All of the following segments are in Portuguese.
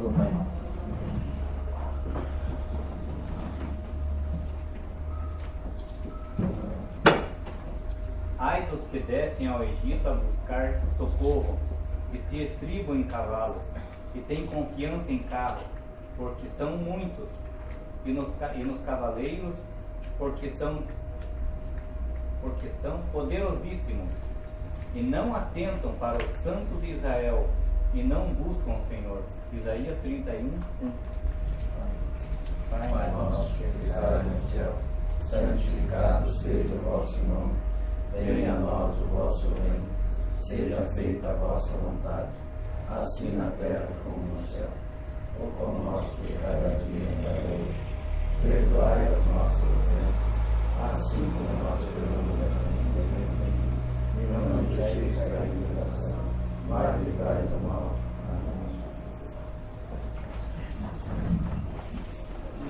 do Pai Nosso. Ai dos que descem ao Egito a buscar socorro, e se estribam em cavalos, e têm confiança em carros, porque são muitos, e nos cavaleiros, porque são poderosíssimos, e não atentam para o Santo de Israel, e não buscam o Senhor. Isaías 31, 1. Pai nosso que estás no céu, santificado seja o vosso nome. Venha a nós o vosso reino. Seja feita a vossa vontade, assim na terra como no céu. O pão nosso de cada dia nos dai hoje. Perdoai as nossas ofensas, assim como nós perdoamos a quem nos ofende. E não nos deixeis cair em tentação, mas livrai do mal.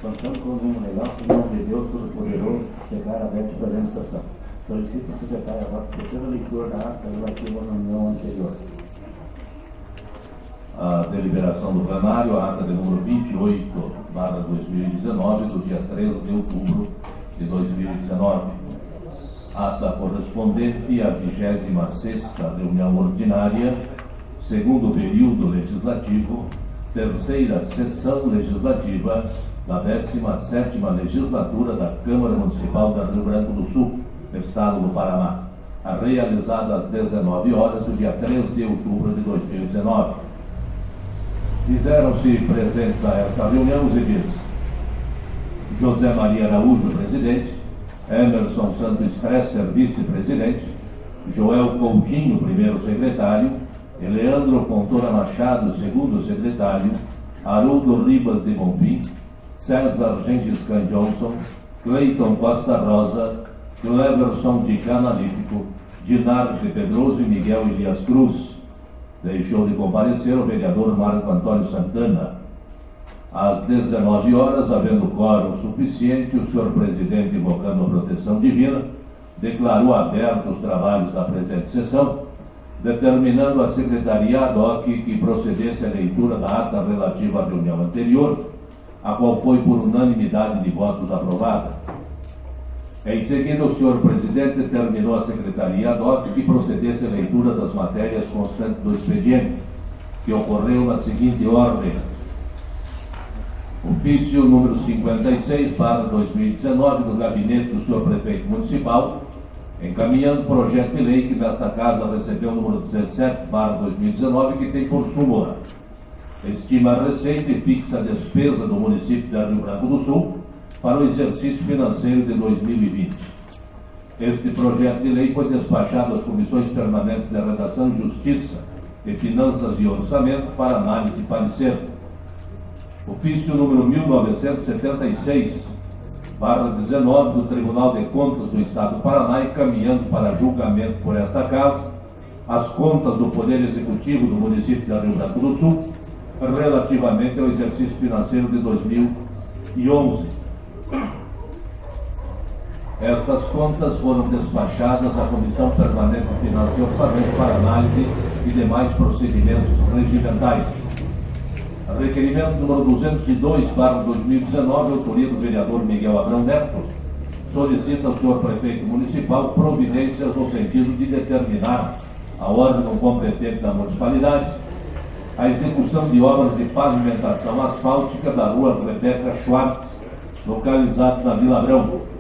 Cantando com um legal, em nome de Deus Todo-Poderoso, chegar aberto para a administração. Solicito o secretário a vossa terceira leitura da ata relativa à reunião anterior. A deliberação do plenário, a ata de número 28/2019, do dia 3 de outubro de 2019. Ata correspondente à 26ª reunião ordinária, segundo período legislativo, terceira sessão legislativa da 17ª legislatura da Câmara Municipal da Rio Branco do Sul, Estado do Paraná, realizada às 19 horas do dia 3 de outubro de 2019. Fizeram-se presentes a esta reunião os edis José Maria Araújo, presidente; Emerson Santos Stresser, vice-presidente; Joel Coutinho, primeiro secretário; Leandro Fontoura Machado, segundo secretário; Haroldo Ribas de Bonfim; César Gengis Khan Johnson; Cleiton Costa Rosa; Cleverson de Canalítico; Dinar de Pedroso e Miguel Elias Cruz. Deixou de comparecer o vereador Marco Antônio Santana. Às 19 horas, havendo quórum suficiente, o senhor presidente, invocando a proteção divina, declarou abertos os trabalhos da presente sessão, determinando a secretaria ad hoc que procedesse a leitura da ata relativa à reunião anterior, a qual foi por unanimidade de votos aprovada. Em seguida, o senhor presidente determinou à secretaria ad hoc que procedesse a leitura das matérias constantes do expediente, que ocorreu na seguinte ordem: ofício número 56/2019 do gabinete do senhor prefeito municipal, encaminhando projeto de lei que nesta casa recebeu o número 17/2019, que tem por súmula: estima a receita e fixa a despesa do município de Rio Branco do Sul para o exercício financeiro de 2020. Este projeto de lei foi despachado às comissões permanentes de Redação, Justiça e Finanças e Orçamento para análise e parecer. Ofício número 1976/19 do Tribunal de Contas do Estado do Paraná, encaminhando para julgamento por esta casa as contas do Poder Executivo do município de Rio Branco do Sul relativamente ao exercício financeiro de 2011. Estas contas foram despachadas à Comissão Permanente de Finanças e Orçamento para análise e demais procedimentos regimentais. Requerimento número 202/2019, autoria do vereador Miguel Abrão Neto, solicita ao senhor prefeito municipal providências no sentido de determinar a órgão competente da municipalidade a execução de obras de pavimentação asfáltica da rua Rebeca Schwartz, localizado na Vila Abrão.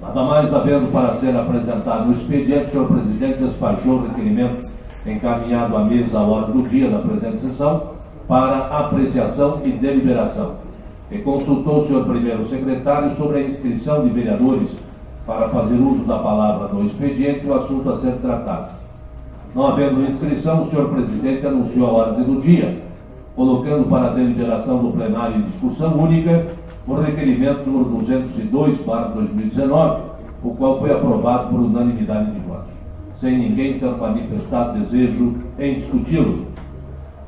Nada mais havendo para ser apresentado no expediente, o senhor presidente despachou o requerimento encaminhado à mesa à hora do dia da presente sessão para apreciação e deliberação, e consultou o senhor primeiro secretário sobre a inscrição de vereadores para fazer uso da palavra no expediente, o assunto a ser tratado. Não havendo inscrição, o senhor presidente anunciou a ordem do dia, colocando para a deliberação do plenário em discussão única o requerimento número 202/2019, o qual foi aprovado por unanimidade de votos, sem ninguém ter manifestado desejo em discuti-lo.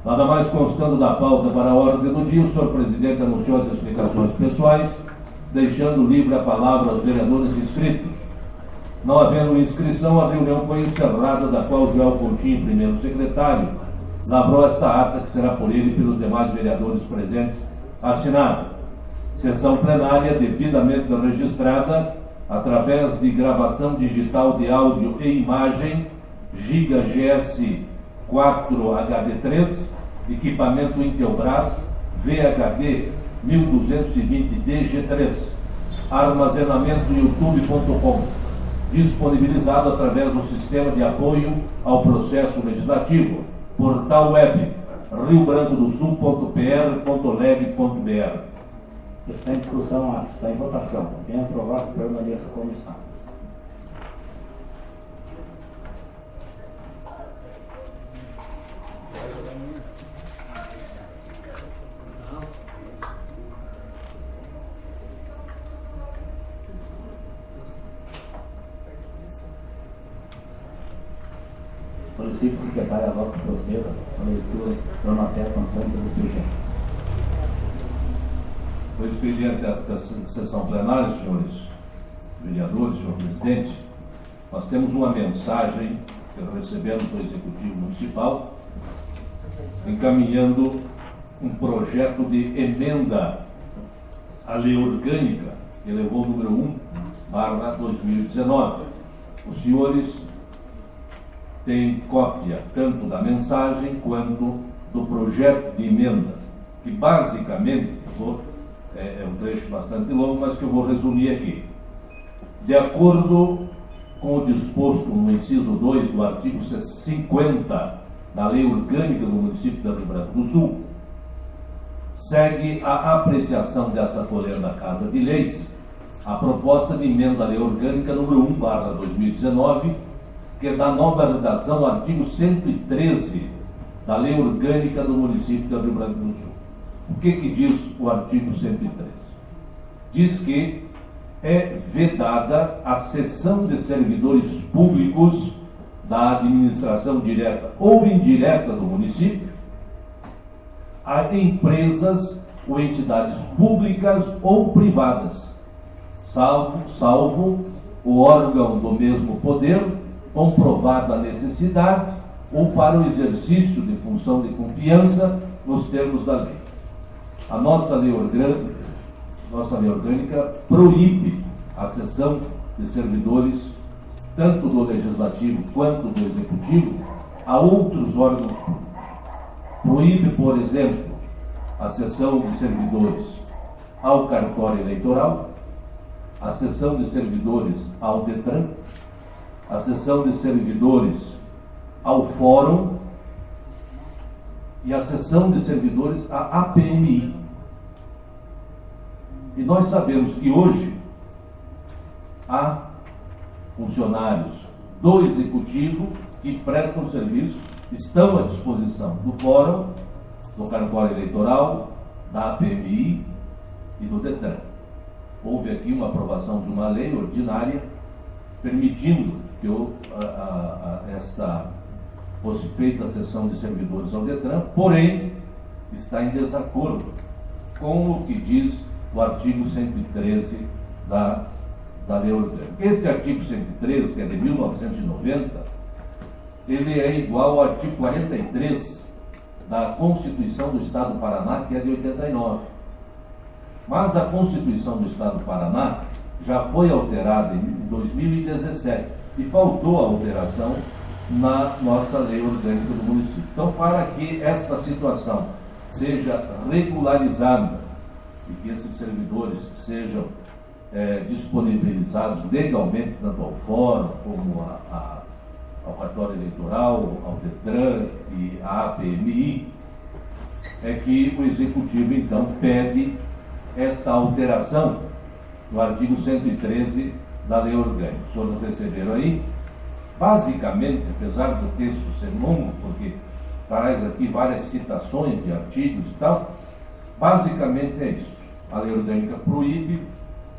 Nada mais constando da pauta para a ordem do dia, o senhor presidente anunciou as explicações pessoais, deixando livre a palavra aos vereadores inscritos. Não havendo inscrição, a reunião foi encerrada, da qual Joel Coutinho, primeiro secretário, lavrou esta ata, que será por ele e pelos demais vereadores presentes assinada. Sessão plenária devidamente registrada através de gravação digital de áudio e imagem, Giga GS 4HD3, equipamento Intelbras VHD 1220 DG3, armazenamento youtube.com, disponibilizado através do sistema de apoio ao processo legislativo, portal web riobrancodosul.pr.leg.br. Está em discussão, está em votação. Quem aprovar, permaneça como está. Solicito o secretário logo que proceda a leitura da matéria constante do projeto. O expediente desta sessão plenária, senhores vereadores, senhor presidente, nós temos uma mensagem que recebemos do Executivo Municipal encaminhando um projeto de emenda à lei orgânica que elevou o número 1/2019. Os senhores têm cópia tanto da mensagem quanto do projeto de emenda, que basicamente é um trecho bastante longo, mas que eu vou resumir aqui. De acordo com o disposto no inciso 2 do artigo 50 da Lei Orgânica do Município de Rio Branco do Sul, segue a apreciação dessa colenda Casa de Leis a proposta de emenda à Lei Orgânica número 1/2019, que dá nova redação ao artigo 113 da Lei Orgânica do Município de Rio Branco do Sul. O que diz o artigo 113? Diz que é vedada a cessão de servidores públicos da administração direta ou indireta do município a empresas ou entidades públicas ou privadas, salvo o órgão do mesmo poder, comprovada a necessidade ou para o exercício de função de confiança nos termos da lei. A nossa lei orgânica proíbe a cessão de servidores, tanto do Legislativo quanto do Executivo, a outros órgãos públicos. Proíbe, por exemplo, a cessão de servidores ao cartório eleitoral, a cessão de servidores ao DETRAN, a cessão de servidores ao Fórum e a cessão de servidores à APMI. E nós sabemos que hoje há funcionários do Executivo que prestam serviço, estão à disposição do Fórum, do cartório eleitoral, da APMI e do DETRAN. Houve aqui uma aprovação de uma lei ordinária permitindo que esta fosse feita a cessão de servidores ao DETRAN, porém está em desacordo com o que diz o artigo 113 da Lei Orgânica. Este artigo 113, que é de 1990, ele é igual ao artigo 43 da Constituição do Estado do Paraná, que é de 89. Mas a Constituição do Estado do Paraná já foi alterada em 2017 e faltou a alteração na nossa lei orgânica do município. Então, para que esta situação seja regularizada e que esses servidores sejam disponibilizados legalmente, tanto ao Fórum como ao cartório eleitoral, ao DETRAN e à APMI, é que o Executivo, então, pede esta alteração do artigo 113 da Lei Orgânica. Os senhores receberam aí. Basicamente, apesar do texto ser longo, porque traz aqui várias citações de artigos e tal, basicamente é isso. A Lei Orgânica proíbe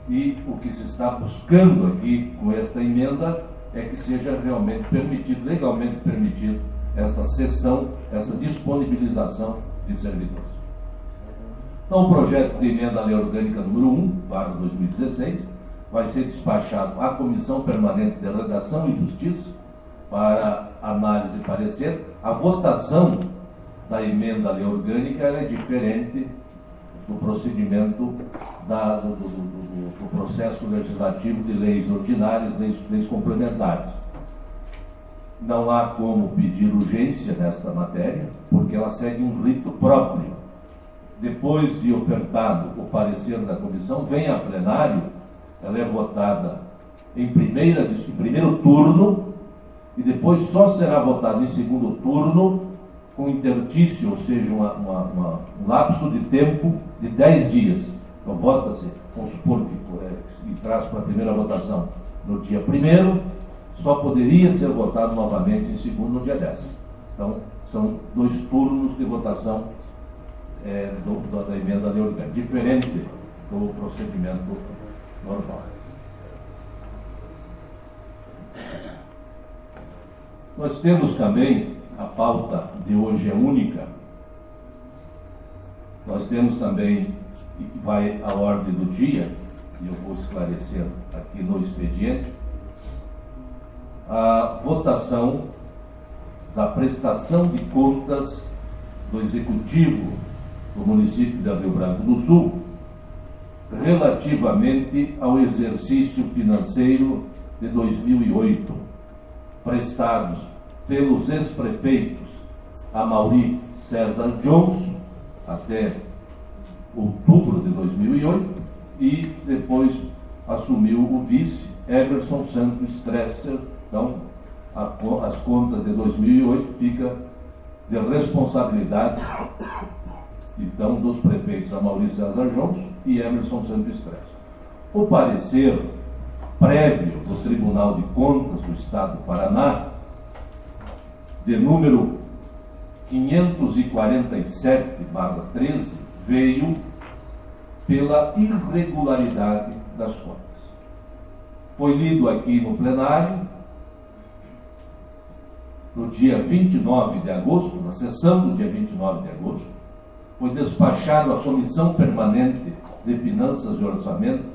e o que se está buscando aqui com esta emenda é que seja realmente permitido, legalmente permitido, esta cessão, essa disponibilização de servidores. Então, o projeto de emenda à Lei Orgânica número 1/2016 vai ser despachado à Comissão Permanente de Redação e Justiça para análise e parecer. A votação da emenda à lei orgânica ela é diferente do procedimento do processo legislativo de leis ordinárias, leis complementares. Não há como pedir urgência nesta matéria, porque ela segue um rito próprio. Depois de ofertado o parecer da comissão, vem a plenário, ela é votada em primeiro turno, e depois só será votada em segundo turno, com intertício, ou seja, um lapso de tempo de 10 dias. Então, vota-se, vamos supor que traz para a primeira votação no dia 1º, só poderia ser votado novamente em segundo no dia 10. Então, são 2 turnos de votação da emenda à lei orgânica, diferente do procedimento normal. Nós temos também, a pauta de hoje é única, nós temos também, e que vai à ordem do dia, e eu vou esclarecer aqui no expediente, a votação da prestação de contas do Executivo do município de Rio Branco do Sul, relativamente ao exercício financeiro de 2008, prestados pelos ex-prefeitos Amaury César Jones, até outubro de 2008, e depois assumiu o vice Emerson Santos Stresser. Então, as contas de 2008 ficam de responsabilidade, então, dos prefeitos Amaury César Jones e Emerson Santos Stresser. O parecer prévio do Tribunal de Contas do Estado do Paraná, de número 547/13, veio pela irregularidade das contas. Foi lido aqui no plenário, no dia 29 de agosto, na sessão do dia 29 de agosto, foi despachado à Comissão Permanente de Finanças e Orçamento,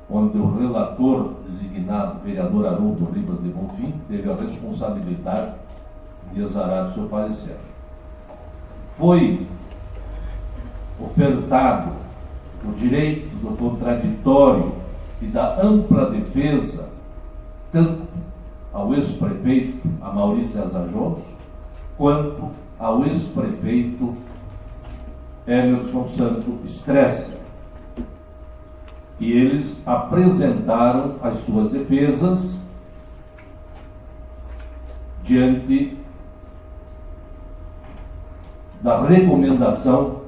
onde o relator designado, vereador Haroldo Ribas de Bonfim, teve a responsabilidade de exarar seu parecer. Foi ofertado o direito do contraditório e da ampla defesa, tanto ao ex-prefeito Amaury César Jones, quanto ao ex-prefeito Emerson Santos Stresser. E eles apresentaram as suas defesas diante da recomendação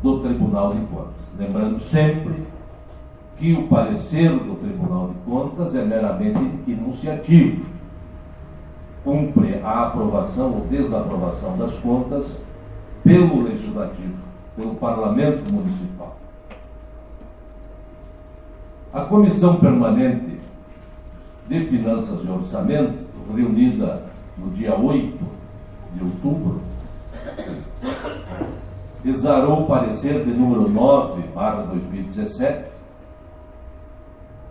do Tribunal de Contas. Lembrando sempre que o parecer do Tribunal de Contas é meramente enunciativo. Cumpre a aprovação ou desaprovação das contas pelo Legislativo, pelo Parlamento Municipal. A Comissão Permanente de Finanças e Orçamento, reunida no dia 8 de outubro, exarou o parecer de número 9/2017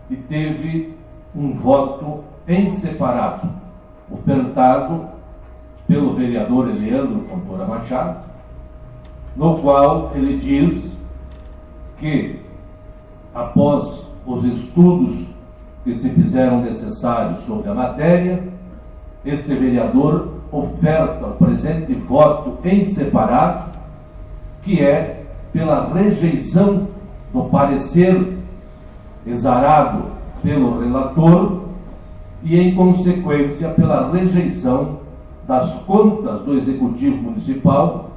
e teve um voto em separado, ofertado pelo vereador Eliandro Fontoura Machado, no qual ele diz que, após os estudos que se fizeram necessários sobre a matéria, este vereador oferta o presente voto em separado, que é pela rejeição do parecer exarado pelo relator e, em consequência, pela rejeição das contas do Executivo Municipal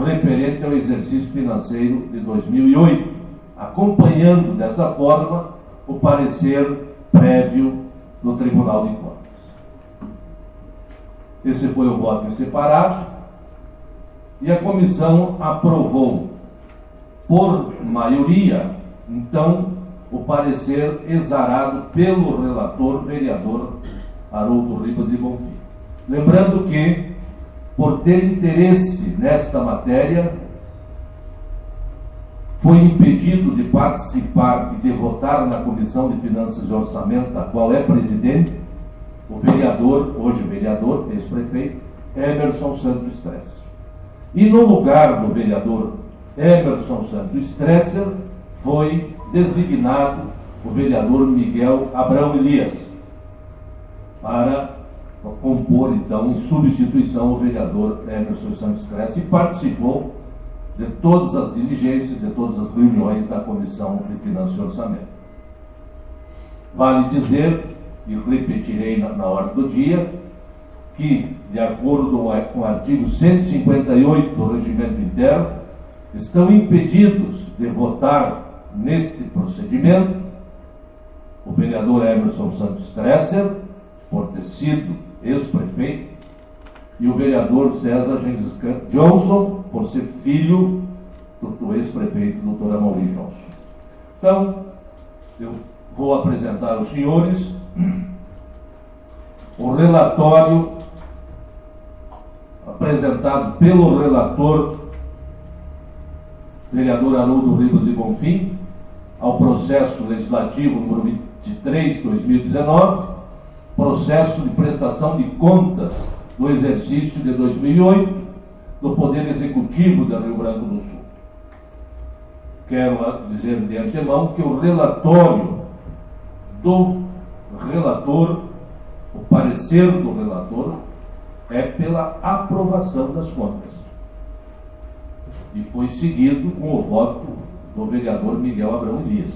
referente ao exercício financeiro de 2008, acompanhando dessa forma o parecer prévio do Tribunal de Contas. Esse foi o voto em separado e a comissão aprovou por maioria, então, o parecer exarado pelo relator vereador Haroldo Ribas de Bonfim. Lembrando que, por ter interesse nesta matéria, foi impedido de participar e de votar na Comissão de Finanças e Orçamento, da qual é presidente, o vereador, hoje vereador, ex-prefeito, Emerson Santos Stresser. e no lugar do vereador Emerson Santos Stresser foi designado o vereador Miguel Abrão Elias para compor, então, em substituição o vereador Emerson Santos Stresser, e participou de todas as diligências, de todas as reuniões da Comissão de Finanças e Orçamento. Vale dizer, e repetirei na hora do dia, que, de acordo com o artigo 158 do Regimento Interno, estão impedidos de votar neste procedimento o vereador Emerson Santos Stresser, por ter sido ex-prefeito, e o vereador César Gengis Johnson, por ser filho do ex-prefeito Dr. Amaury Johnson. Então, eu vou apresentar aos senhores o relatório apresentado pelo relator, vereador Haroldo Ribas de Bonfim, ao processo legislativo número 23/2019, processo de prestação de contas do exercício de 2008 do Poder Executivo da Rio Branco do Sul. Quero dizer de antemão que o relatório do relator, o parecer do relator, é pela aprovação das contas. E foi seguido com o voto do vereador Miguel Abrão Elias.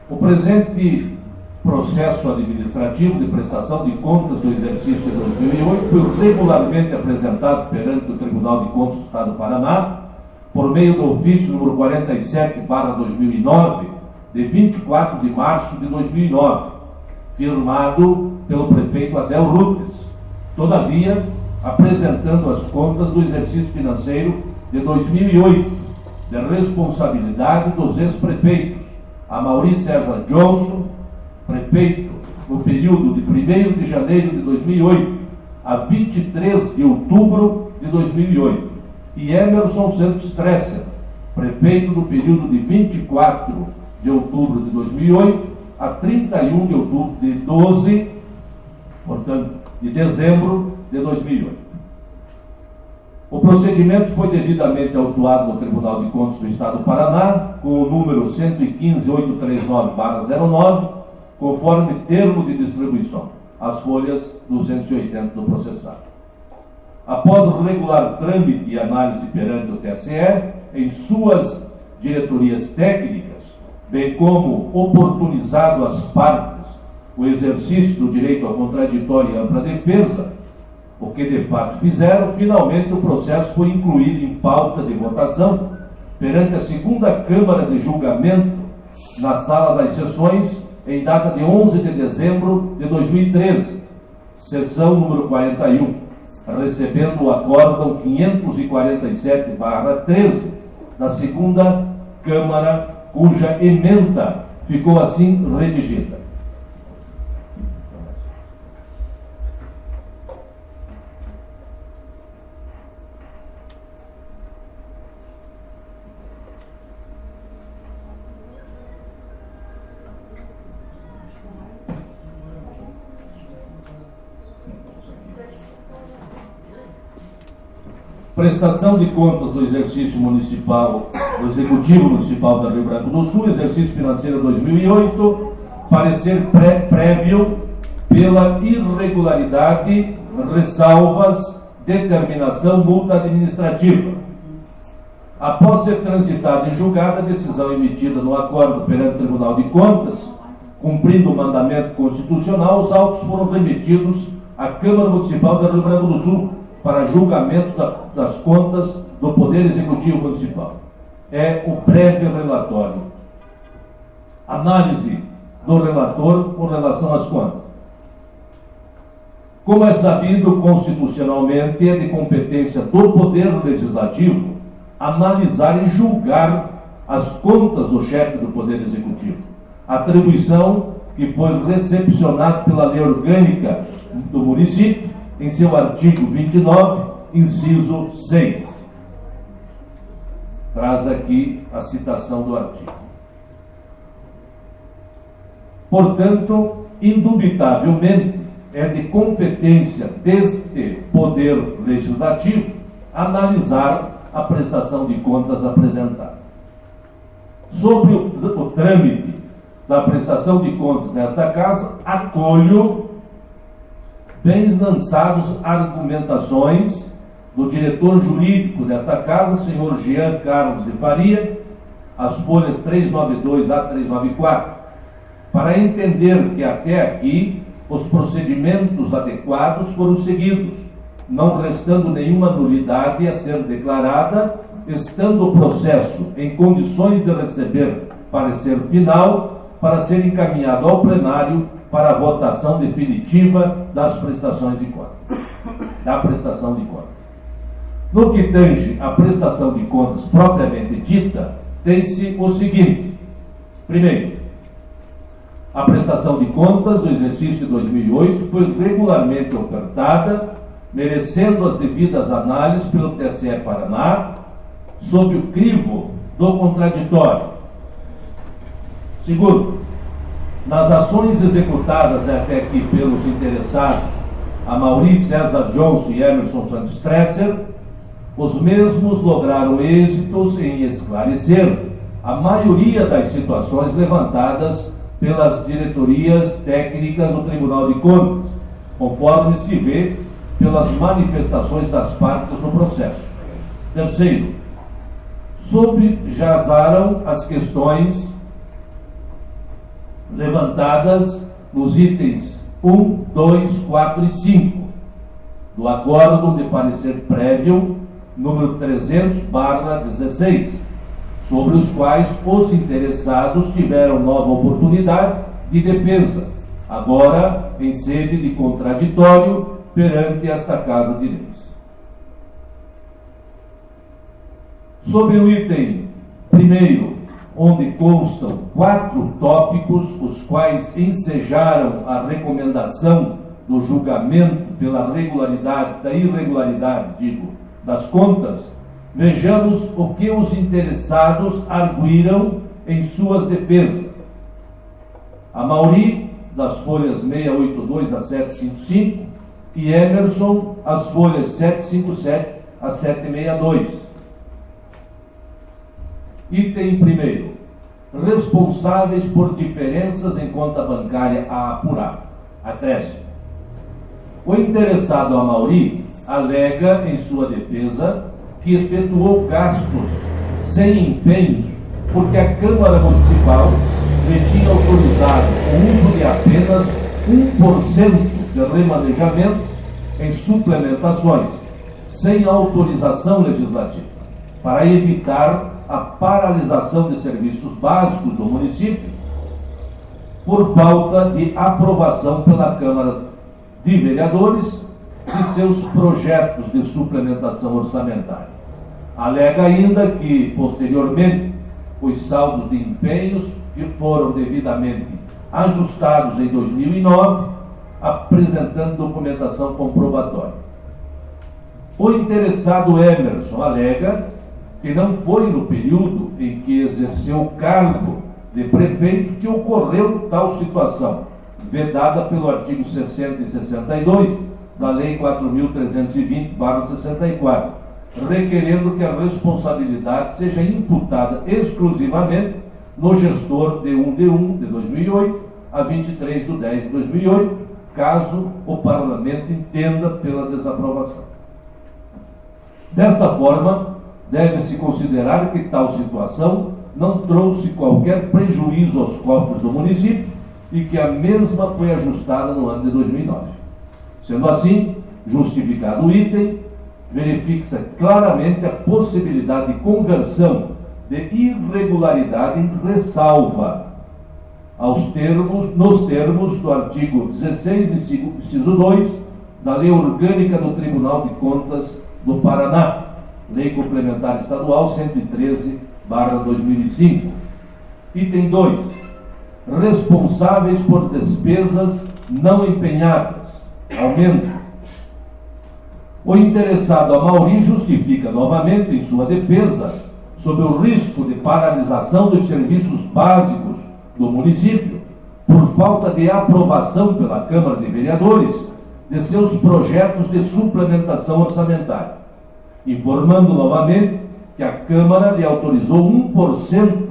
O presente processo administrativo de prestação de contas do exercício de 2008 foi regularmente apresentado perante o Tribunal de Contas do Estado do Paraná, por meio do ofício número 47/2009, de 24 de março de 2009, firmado pelo prefeito Adel Rutes, todavia apresentando as contas do exercício financeiro de 2008, de responsabilidade dos ex-prefeitos Amaury César Johnson, prefeito no período de 1º de janeiro de 2008 a 23 de outubro de 2008, e Emerson Santos Stresser, prefeito no período de 24 de outubro de 2008 a 31 de outubro de 12, portanto, de dezembro de 2008. O procedimento foi devidamente autuado no Tribunal de Contas do Estado do Paraná, com o número 115.839/09, conforme termo de distribuição, as folhas 280 do processado. Após regular trâmite e análise perante o TSE, em suas diretorias técnicas, bem como oportunizado às partes o exercício do direito ao contraditório e ampla defesa, o que de fato fizeram, finalmente o processo foi incluído em pauta de votação perante a segunda Câmara de Julgamento na Sala das Sessões em data de 11 de dezembro de 2013, sessão número 41, recebendo o acórdão 547/13 da segunda Câmara, cuja ementa ficou assim redigida. Prestação de contas do exercício municipal, do Executivo Municipal da Rio Branco do Sul, exercício financeiro 2008, parecer prévio pela irregularidade, ressalvas, determinação, multa administrativa. Após ser transitada em julgada, a decisão emitida no acordo perante o Tribunal de Contas, cumprindo o mandamento constitucional, os autos foram remetidos à Câmara Municipal da Rio Branco do Sul para julgamento das contas do Poder Executivo Municipal. É o breve relatório. Análise do relator com relação às contas. Como é sabido constitucionalmente, é de competência do Poder Legislativo analisar e julgar as contas do chefe do Poder Executivo. Atribuição que foi recepcionada pela Lei Orgânica do município, em seu artigo 29, inciso 6. Traz aqui a citação do artigo. Portanto, indubitavelmente, é de competência deste Poder Legislativo analisar a prestação de contas apresentada. Sobre o trâmite da prestação de contas nesta casa, acolho bem lançados argumentações do diretor jurídico desta casa, senhor Jean Carlos de Faria, as folhas 392 a 394, para entender que até aqui os procedimentos adequados foram seguidos, não restando nenhuma nulidade a ser declarada, estando o processo em condições de receber parecer final para ser encaminhado ao plenário para a votação definitiva das prestações de contas, da prestação de contas. No que tange à prestação de contas propriamente dita, tem-se o seguinte: primeiro, a prestação de contas do exercício de 2008 foi regularmente ofertada, merecendo as devidas análises pelo TSE Paraná, sob o crivo do contraditório. Segundo, nas ações executadas até aqui pelos interessados, Amaury César Johnson e Emerson Santos Stresser, os mesmos lograram êxitos em esclarecer a maioria das situações levantadas pelas diretorias técnicas do Tribunal de Contas, conforme se vê pelas manifestações das partes no processo. Terceiro, subjazaram as questões levantadas nos itens 1, 2, 4 e 5 do Acórdão de Parecer Prévio número 300/16, sobre os quais os interessados tiveram nova oportunidade de defesa, agora em sede de contraditório perante esta Casa de Leis. Sobre o item primeiro, onde constam 4 tópicos, os quais ensejaram a recomendação do julgamento pela irregularidade, das contas, vejamos o que os interessados arguíram em suas defesas. Amaury, das folhas 682 a 755, e Emerson, as folhas 757 a 762. Item primeiro: responsáveis por diferenças em conta bancária a apurar. Acréscimo: o interessado Amaury alega em sua defesa que efetuou gastos sem empenhos porque a Câmara Municipal lhe tinha autorizado o uso de apenas 1% de remanejamento em suplementações, sem autorização legislativa, para evitar a paralisação de serviços básicos do município por falta de aprovação pela Câmara de Vereadores de seus projetos de suplementação orçamentária. Alega ainda que, posteriormente, os saldos de empenhos foram devidamente ajustados em 2009, apresentando documentação comprobatória. O interessado Emerson alega que não foi no período em que exerceu o cargo de prefeito que ocorreu tal situação, vedada pelo artigo 60 e 62 da Lei 4.320/64, requerendo que a responsabilidade seja imputada exclusivamente no gestor D1 de 2008 a 23/10 de 2008, caso o Parlamento entenda pela desaprovação. Desta forma, deve-se considerar que tal situação não trouxe qualquer prejuízo aos cofres do município e que a mesma foi ajustada no ano de 2009. Sendo assim, justificado o item, verifica-se claramente a possibilidade de conversão de irregularidade em ressalva nos termos do artigo 16, inciso 2 da Lei Orgânica do Tribunal de Contas do Paraná, Lei Complementar Estadual 113/2005. Item 2. Responsáveis por despesas não empenhadas. Aumento. O interessado Amaury justifica novamente em sua defesa sobre o risco de paralisação dos serviços básicos do município por falta de aprovação pela Câmara de Vereadores de seus projetos de suplementação orçamentária, informando novamente que a Câmara lhe autorizou 1%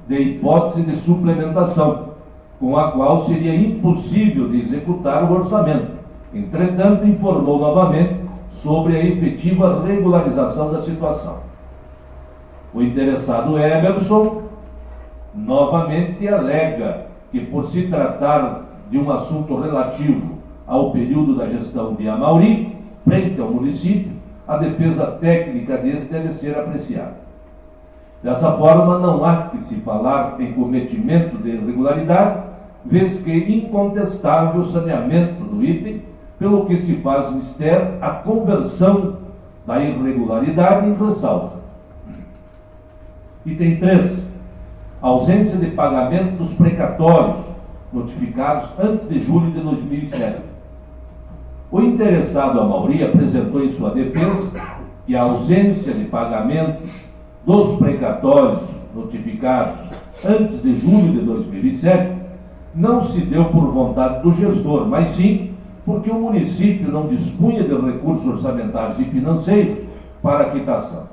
de hipótese de suplementação, com a qual seria impossível de executar o orçamento. Entretanto, informou novamente sobre a efetiva regularização da situação. O interessado Emerson novamente alega que, por se tratar de um assunto relativo ao período da gestão de Amauri, frente ao município, a defesa técnica deste deve ser apreciada. Dessa forma, não há que se falar em cometimento de irregularidade, vez que incontestável o saneamento do item, pelo que se faz mister a conversão da irregularidade em ressalva. Item 3. Ausência de pagamento dos precatórios notificados antes de julho de 2007. O interessado Amauri apresentou em sua defesa que a ausência de pagamento dos precatórios notificados antes de julho de 2007 não se deu por vontade do gestor, mas sim porque o município não dispunha de recursos orçamentários e financeiros para a quitação,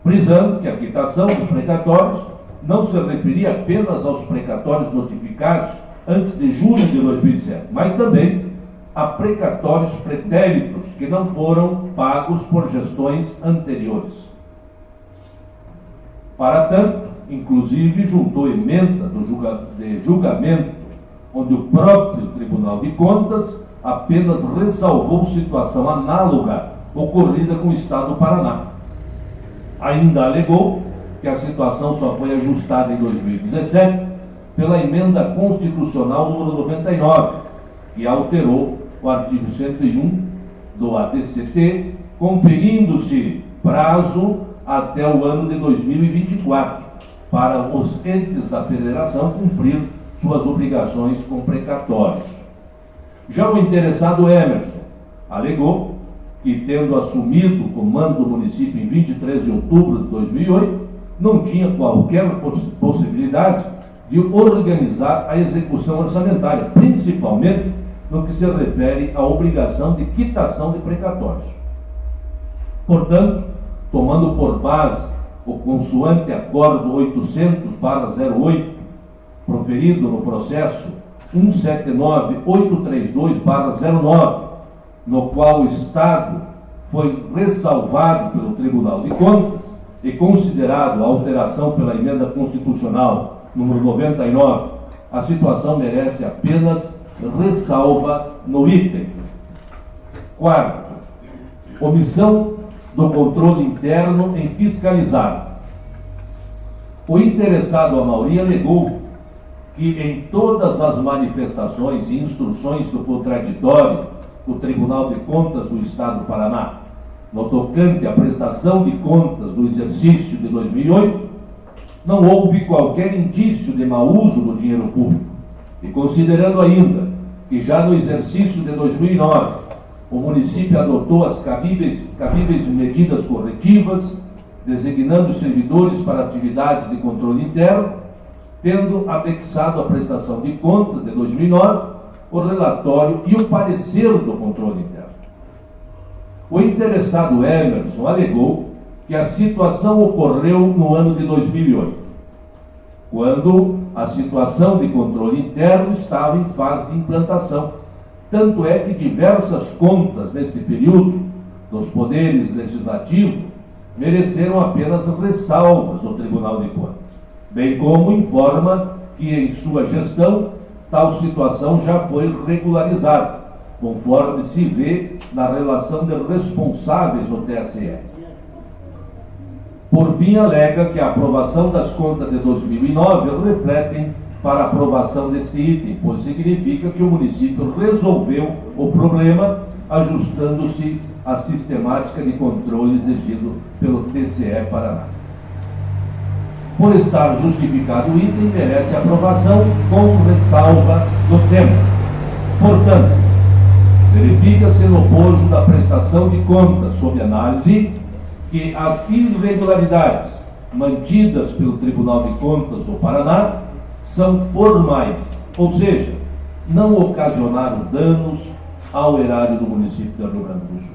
frisando que a quitação dos precatórios não se referia apenas aos precatórios notificados antes de julho de 2007, mas também a precatórios pretéritos que não foram pagos por gestões anteriores. Para tanto, inclusive juntou emenda de julgamento, onde o próprio Tribunal de Contas apenas ressalvou situação análoga ocorrida com o Estado do Paraná. Ainda alegou que a situação só foi ajustada em 2017 pela emenda constitucional número 99, que alterou o artigo 101 do ADCT, conferindo-se prazo até o ano de 2024 para os entes da federação cumprir suas obrigações com precatórios. Já o interessado Emerson alegou que, tendo assumido o comando do município em 23 de outubro de 2008, não tinha qualquer possibilidade de organizar a execução orçamentária, principalmente no que se refere à obrigação de quitação de precatórios. Portanto, tomando por base o consoante acordo 800/08, proferido no processo 179832/09, no qual o Estado foi ressalvado pelo Tribunal de Contas e considerado a alteração pela emenda constitucional número 99, a situação merece apenas ressalva no item. Quarto, omissão do controle interno em fiscalizar. O interessado Amauri alegou que em todas as manifestações e instruções do contraditório do Tribunal de Contas do Estado do Paraná, no tocante à prestação de contas do exercício de 2008, não houve qualquer indício de mau uso do dinheiro público, e considerando ainda que já no exercício de 2009 o município adotou as cabíveis medidas corretivas, designando servidores para atividades de controle interno, tendo anexado a prestação de contas de 2009, o relatório e o parecer do controle interno. O interessado Emerson alegou que a situação ocorreu no ano de 2008, quando a situação de controle interno estava em fase de implantação. Tanto é que diversas contas neste período dos poderes legislativos mereceram apenas ressalvas do Tribunal de Contas, bem como informa que em sua gestão tal situação já foi regularizada, conforme se vê na relação de responsáveis no TSE. Por fim, alega que a aprovação das contas de 2009 refletem para a aprovação deste item, pois significa que o município resolveu o problema ajustando-se à sistemática de controle exigido pelo TCE Paraná. Por estar justificado o item, merece aprovação com ressalva do tema. Portanto, verifica-se no bojo da prestação de contas sob análise que as irregularidades mantidas pelo Tribunal de Contas do Paraná são formais, ou seja, não ocasionaram danos ao erário do município de Rio Grande do Sul.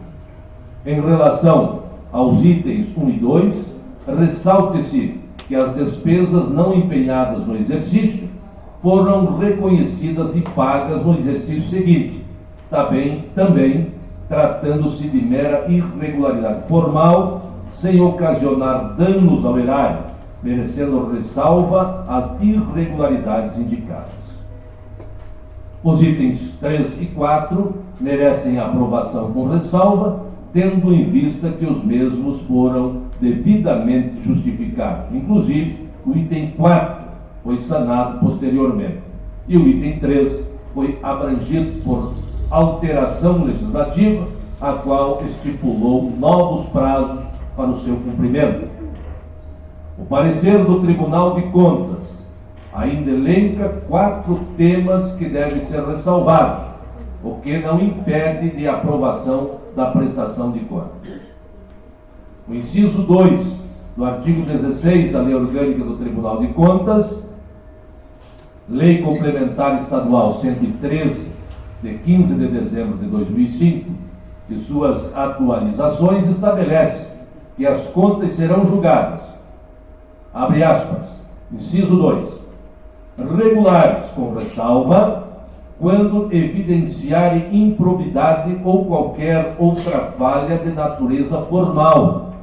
Em relação aos itens 1 e 2, ressalte-se que as despesas não empenhadas no exercício foram reconhecidas e pagas no exercício seguinte, também tratando-se de mera irregularidade formal, sem ocasionar danos ao erário, merecendo ressalva as irregularidades indicadas. Os itens 3 e 4 merecem aprovação com ressalva, tendo em vista que os mesmos foram devidamente justificados. Inclusive, o item 4 foi sanado posteriormente e o item 3 foi abrangido por alteração legislativa, a qual estipulou novos prazos para o seu cumprimento. O parecer do Tribunal de Contas ainda elenca 4 temas que devem ser ressalvados, o que não impede de aprovação da prestação de contas. O inciso 2 do artigo 16 da Lei Orgânica do Tribunal de Contas, Lei Complementar Estadual 113, de 15 de dezembro de 2005, e suas atualizações, estabelece que as contas serão julgadas, abre aspas, inciso 2, regulares com ressalva, quando evidenciarem improbidade ou qualquer outra falha de natureza formal,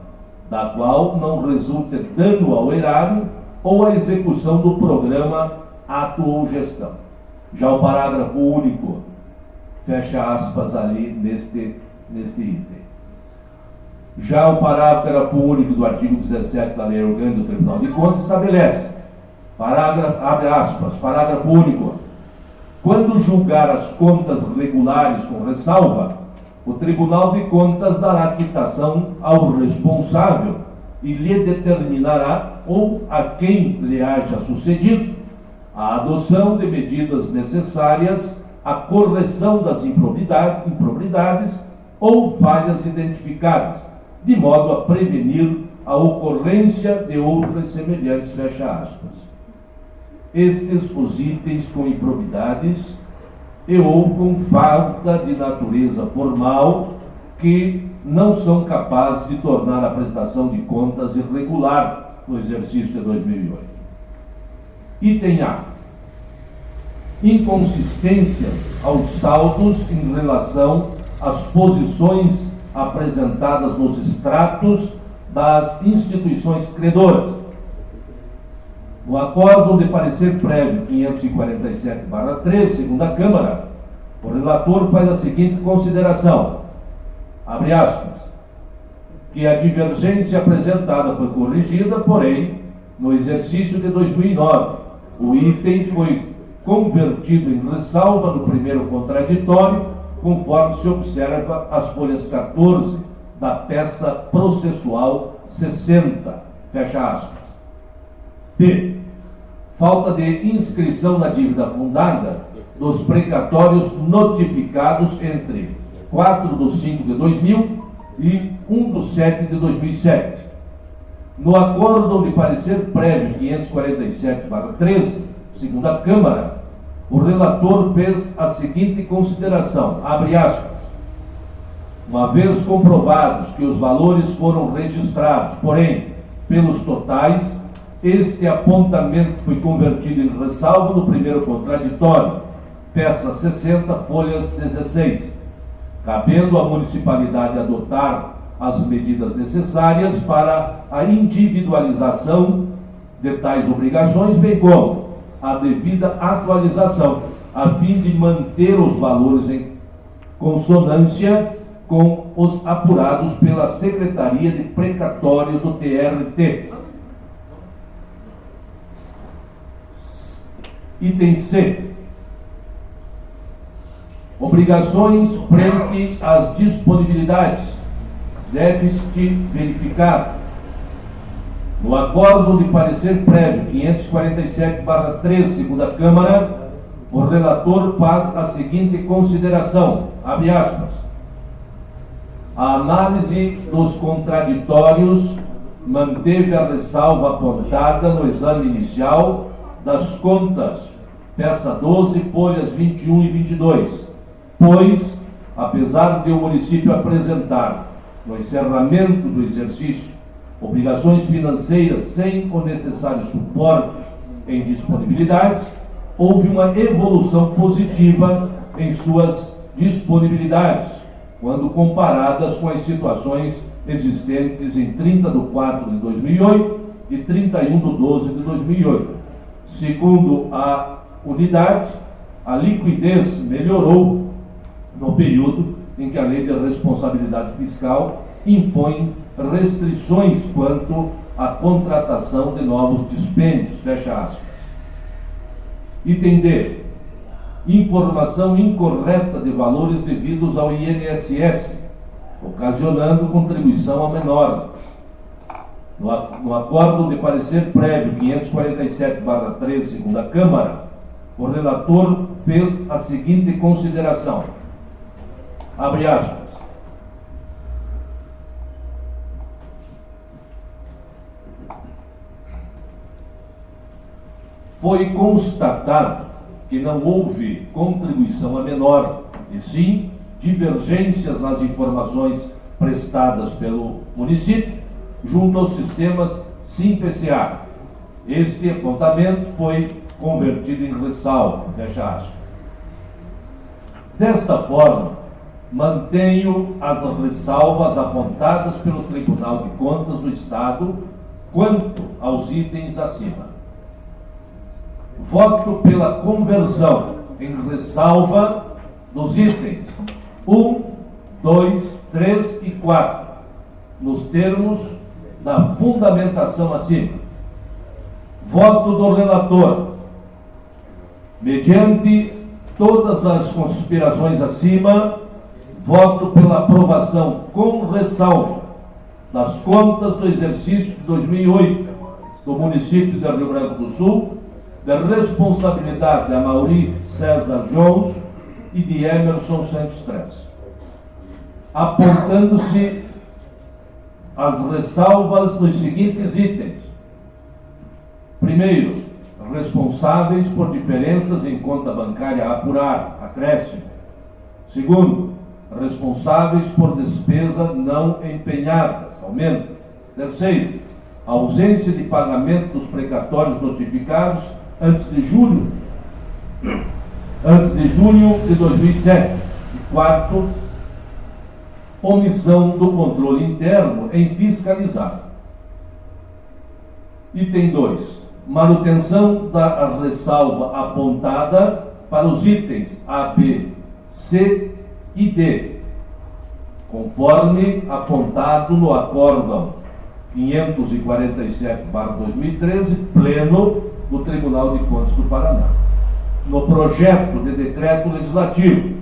da qual não resulte dano ao erário ou à execução do programa, ato ou gestão. Já o parágrafo único, fecha aspas ali neste item. Já o parágrafo único do artigo 17 da Lei Orgânica do Tribunal de Contas estabelece, abre aspas, parágrafo único, quando julgar as contas regulares com ressalva, o Tribunal de Contas dará quitação ao responsável e lhe determinará, ou a quem lhe haja sucedido, a adoção de medidas necessárias à correção das improbidades ou falhas identificadas, de modo a prevenir a ocorrência de outras semelhantes, fecha aspas. Estes os itens com improbidades e ou com falta de natureza formal que não são capazes de tornar a prestação de contas irregular no exercício de 2008. Item A. Inconsistências aos saldos em relação às posições apresentadas nos extratos das instituições credoras. No acórdão de parecer prévio 547/3, segunda Câmara, o relator faz a seguinte consideração, abre aspas, que a divergência apresentada foi corrigida, porém, no exercício de 2009, o item foi convertido em ressalva no primeiro contraditório, conforme se observa as folhas 14 da peça processual 60, fecha aspas. B. Falta de inscrição na dívida fundada dos precatórios notificados entre 4/5/2000 e 1/7/2007. No acórdão de parecer prévio 547/13, segunda Câmara, o relator fez a seguinte consideração, abre aspas, uma vez comprovados que os valores foram registrados, porém, pelos totais, este apontamento foi convertido em ressalva no primeiro contraditório, peça 60, folhas 16, cabendo à municipalidade adotar as medidas necessárias para a individualização de tais obrigações, bem como a devida atualização, a fim de manter os valores em consonância com os apurados pela Secretaria de Precatórios do TRT. Item C. Obrigações frente às disponibilidades. Déficit verificado. No acórdão de parecer prévio 547/13, segunda Câmara, o relator faz a seguinte consideração, abre aspas, a análise dos contraditórios manteve a ressalva apontada no exame inicial das contas peça 12, folhas 21 e 22, pois, apesar de o município apresentar, no encerramento do exercício, obrigações financeiras sem o necessário suporte em disponibilidades, houve uma evolução positiva em suas disponibilidades, quando comparadas com as situações existentes em 30 de 4 de 2008 e 31 de 12 de 2008. Segundo a unidade, a liquidez melhorou no período em que a Lei de Responsabilidade Fiscal impõe restrições quanto à contratação de novos dispêndios. Fecha aspas. Item D. Informação incorreta de valores devidos ao INSS, ocasionando contribuição a menor. No acordo de parecer prévio 547/3, segunda Câmara, o relator fez a seguinte consideração. Abre aspas. Foi constatado que não houve contribuição a menor, e sim divergências nas informações prestadas pelo município junto aos sistemas SIM-PCA. Este apontamento foi convertido em ressalva, fecha aspas. Desta forma, mantenho as ressalvas apontadas pelo Tribunal de Contas do Estado quanto aos itens acima. Voto pela conversão em ressalva dos itens 1, 2, 3 e 4, nos termos da fundamentação acima. Voto do relator. Mediante todas as considerações acima, voto pela aprovação com ressalva das contas do exercício de 2008 do município de Rio Branco do Sul, da responsabilidade de Amaury César Jones e de Emerson Santos Tress, apontando-se as ressalvas nos seguintes itens. Primeiro, responsáveis por diferenças em conta bancária a apurar, acréscimo. Segundo, responsáveis por despesa não empenhadas, aumento. Terceiro, ausência de pagamento dos precatórios notificados antes de junho de 2007. E quarto, omissão do controle interno em fiscalizar. Item 2. Manutenção da ressalva apontada para os itens A, B, C e D, conforme apontado no acórdão 547/2013, pleno do Tribunal de Contas do Paraná. No projeto de decreto legislativo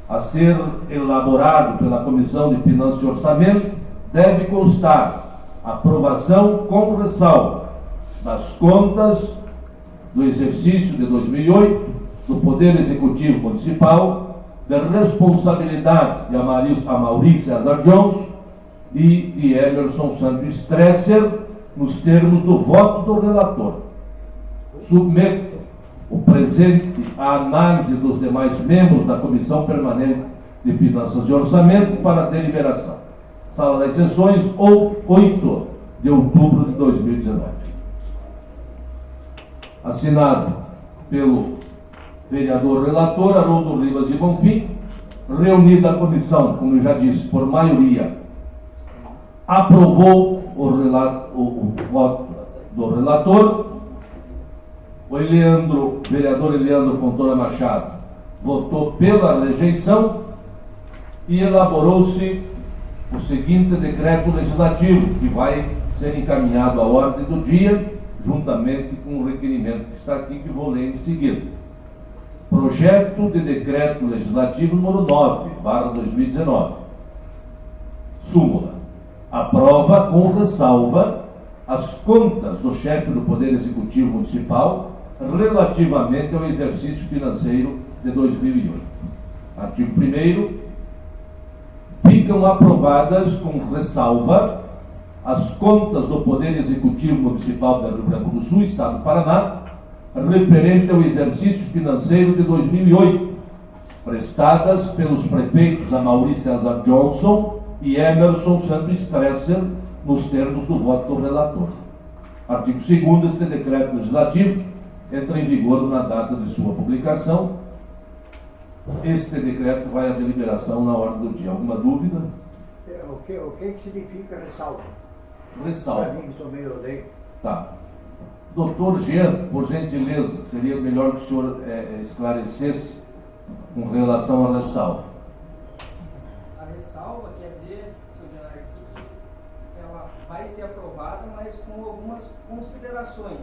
a ser elaborado pela Comissão de Finanças e Orçamento, deve constar aprovação com ressalva das contas do exercício de 2008 do Poder Executivo Municipal, da responsabilidade de Amaury César Jones e de Emerson Santos Tresser, nos termos do voto do relator. Submeto o presente à análise dos demais membros da Comissão Permanente de Finanças e Orçamento para deliberação. Sala das Sessões, 8 de outubro de 2019. Assinado pelo vereador relator Haroldo Ribas de Bonfim. Reunida a comissão, como eu já disse, por maioria, aprovou o voto do relator. O vereador Eliandro Fontoura Machado votou pela rejeição e elaborou-se o seguinte decreto legislativo, que vai ser encaminhado à ordem do dia, juntamente com o requerimento que está aqui, que vou ler em seguida. Projeto de decreto legislativo número 9/2019. Súmula. Aprova com ressalva as contas do chefe do Poder Executivo Municipal relativamente ao exercício financeiro de 2008. Artigo 1º. Ficam aprovadas com ressalva as contas do Poder Executivo Municipal do Rio Branco do Sul, Estado do Paraná, referente ao exercício financeiro de 2008, prestadas pelos prefeitos Amaury César Johnson e Emerson Santos Stresser, nos termos do voto do relator. Artigo 2º, este decreto legislativo entra em vigor na data de sua publicação. Este decreto vai à deliberação na ordem do dia. Alguma dúvida? O que significa ressalva? Ressalva. Para mim, que sou meio leigo. Tá. Doutor Jean, por gentileza, seria melhor que o senhor esclarecesse com relação à ressalva. A ressalva quer dizer, Sr. Leonardo, que ela vai ser aprovada, mas com algumas considerações,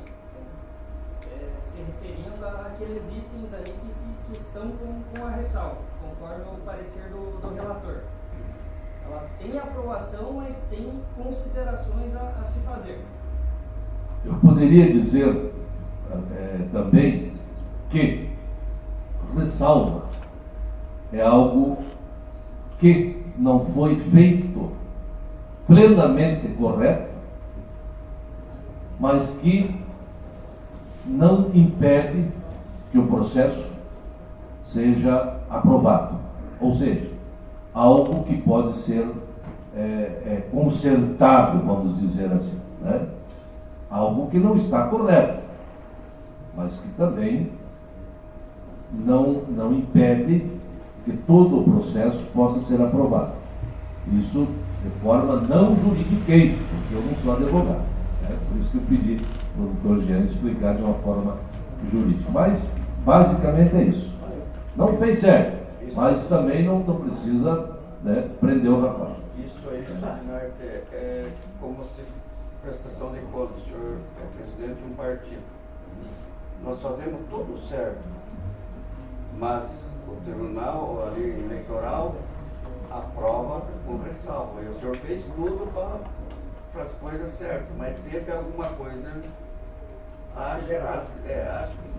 se referindo àqueles itens aí que estão com a ressalva, conforme o parecer do relator. Ela tem aprovação, mas tem considerações a se fazer. Eu poderia dizer também que ressalva é algo que não foi feito plenamente correto, mas que não impede que o processo seja aprovado. Ou seja, algo que pode ser consertado, vamos dizer assim, né? Algo que não está correto, mas que também não impede que todo o processo possa ser aprovado. Isso de forma não juridiquês, porque eu não sou advogado, né? Por isso que eu pedi para o doutor Jean explicar de uma forma jurídica. Mas, basicamente, é isso. Não fez certo, mas também não precisa, né, prender o rapaz. Isso aí, Leonardo, é como se prestação de contas. O senhor é presidente de um partido. Nós fazemos tudo certo, mas o tribunal ali eleitoral aprova com ressalva. E o senhor fez tudo para as coisas certas, mas sempre alguma coisa acho que não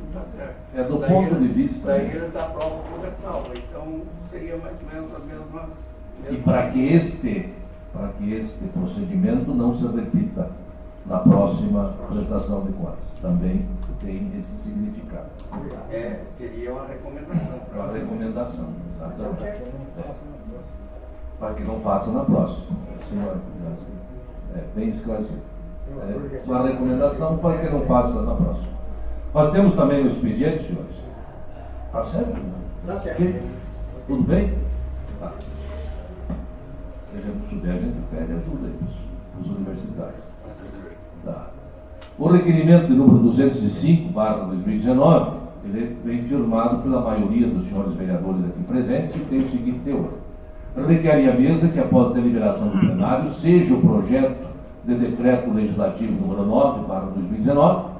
está certo. Do ponto de vista. Daí eles aprovam com ressalva. Então seria mais ou menos a mesma. E para que este procedimento não se repita na próxima prestação de contas. Também tem esse significado. Seria uma recomendação. Uma recomendação, exatamente. Para que não faça na próxima. Senhora, bem esclarecido. Uma recomendação para que não faça na próxima. Nós temos também no expediente, senhores. Está certo? Está certo. Ok? Tudo bem? Tá. Se a gente não souber, a gente pede ajuda aí para os universitários. Tá. O requerimento de número 205/2019, ele vem firmado pela maioria dos senhores vereadores aqui presentes e tem o seguinte teor. Requer à mesa que, após deliberação do plenário, seja o projeto de decreto legislativo número 9/2019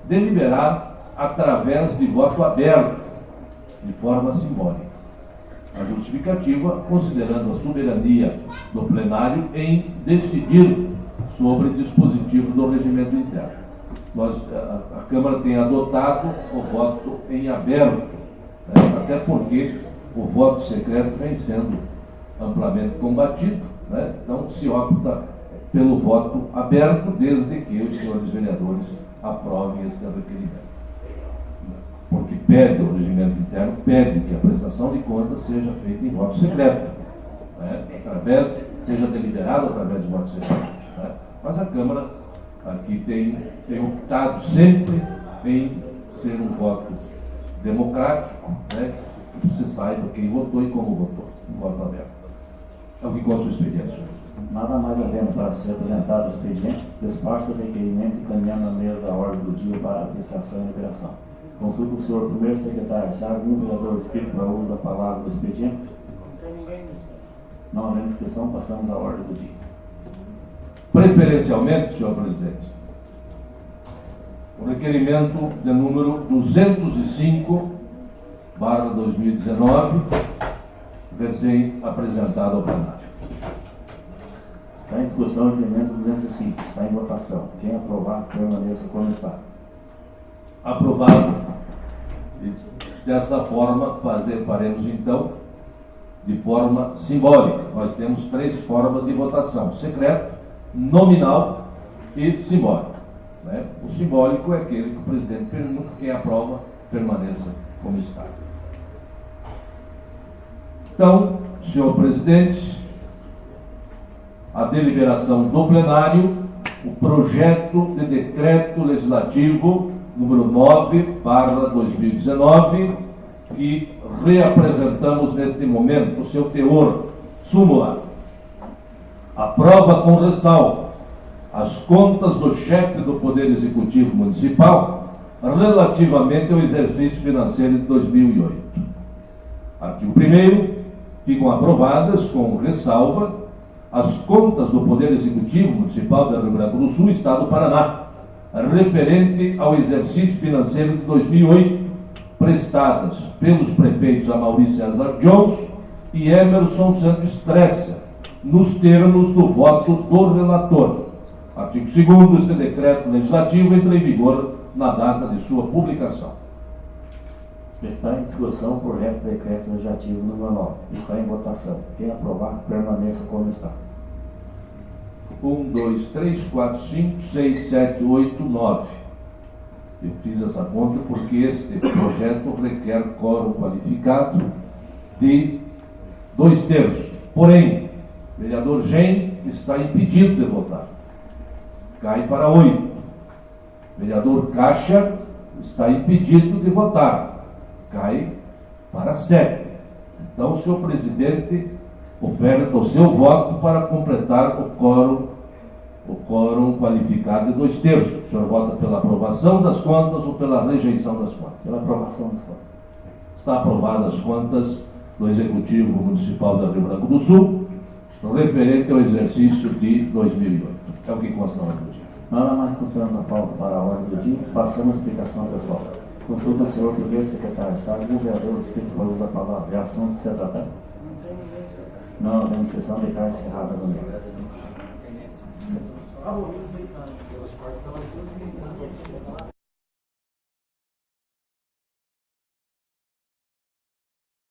deliberado através de voto aberto, de forma simbólica. A justificativa, considerando a soberania do plenário em decidir sobre dispositivo do regimento interno. A Câmara tem adotado o voto em aberto, né? Até porque o voto secreto vem sendo amplamente combatido, né? Então se opta pelo voto aberto, desde que os senhores vereadores aprovem este requerimento. Porque pede o regimento interno, pede que a prestação de contas seja feita em voto secreto, né? Seja deliberado através de voto secreto, né? Mas a Câmara aqui tem optado sempre em ser um voto democrático, né? Que você saiba quem votou e como votou, um voto aberto. É o que consta do expediente, senhor. Nada mais havendo para ser apresentado o expediente, despacha o requerimento encaminhando a mesa a ordem do dia para apreciação e liberação. Consulta o senhor primeiro secretário, se há algum vereador inscrito para uso da palavra do expediente? Não tem ninguém. Não havendo inscrição, passamos à ordem do dia. Preferencialmente, senhor presidente, o requerimento de número 205/2019, recém-apresentado ao plenário. Está em discussão o requerimento 205, está em votação. Quem aprovar, permaneça como está. Aprovado. E dessa forma, faremos então de forma simbólica. Nós temos 3 formas de votação: secreto, nominal e simbólico. né? O simbólico é aquele que o presidente pergunta, quem aprova permaneça como está. Então, senhor presidente, a deliberação do plenário, o projeto de decreto legislativo número 9/2019, que reapresentamos neste momento, o seu teor, súmula. Aprova com ressalva as contas do chefe do Poder Executivo Municipal relativamente ao exercício financeiro de 2008. Artigo 1º, ficam aprovadas com ressalva as contas do Poder Executivo Municipal do Rio Grande do Sul, Estado do Paraná, referente ao exercício financeiro de 2008, prestadas pelos prefeitos Amaury César Jones e Emerson Santos Tressa, nos termos do voto do relator. Artigo 2º, este decreto legislativo entra em vigor na data de sua publicação. Está em discussão o projeto de decreto legislativo número 9. Está em votação. Quem aprovar, permaneça como está. 1, 2, 3, 4, 5, 6, 7, 8, 9. Eu fiz essa conta porque este projeto requer quórum qualificado de 2/3. Porém, o vereador Gen está impedido de votar. Cai para 8. O vereador Caixa está impedido de votar. Cai para 7. Então, o senhor presidente oferta o seu voto para completar o quórum qualificado de 2/3. O senhor vota pela aprovação das contas ou pela rejeição das contas? Pela aprovação das contas. Está aprovadas as contas do Executivo Municipal do Rio Grande do Sul, referente ao exercício de 2008. É o que consta na ordem do dia. Nada mais considerando a pauta para a ordem do dia, passamos a explicação pessoal. Consulta o senhor primeiro secretário de Estado, o vereador inscrito para o uso da palavra. É assunto que se trata? Não, a inscrição declara encerrada no meio.